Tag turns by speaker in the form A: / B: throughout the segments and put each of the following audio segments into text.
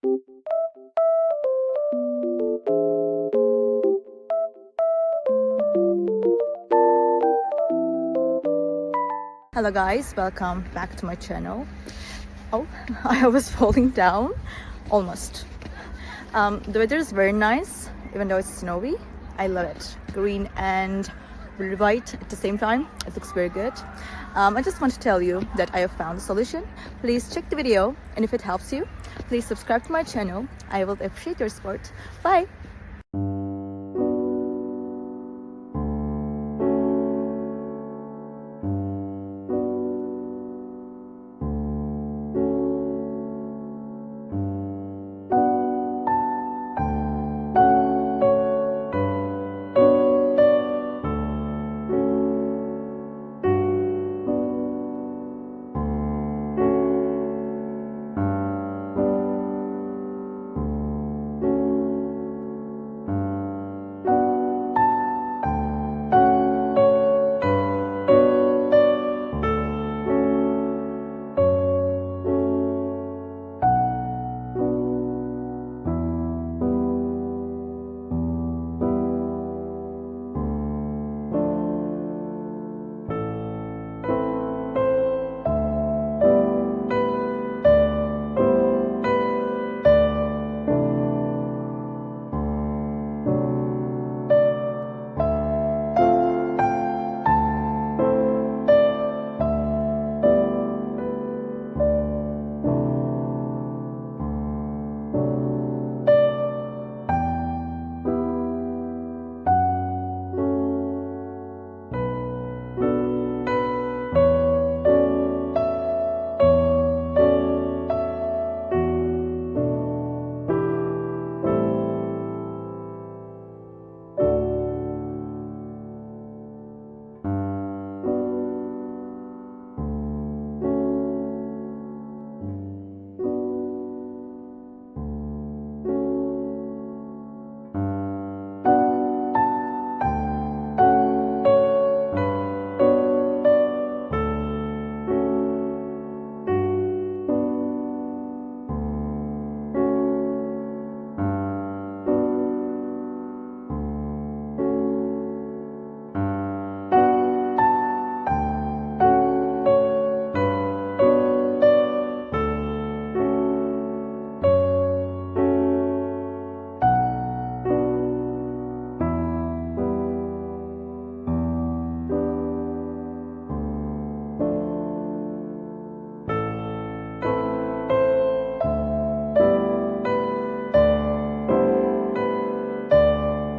A: Hello guys, welcome back to my channel. Oh, I was falling down almost. The weather is very nice, even though it's snowy. I love it. Green and really white at the same time. It looks very good. I just want to tell you that I have found a solution. Please check the video, and if it helps you, please subscribe to my channel. I will appreciate your support. Bye!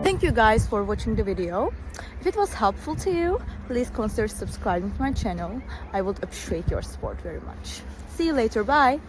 A: Thank you guys for watching the video. If it was helpful to you, please consider subscribing to my channel. I would appreciate your support very much. See you later. Bye.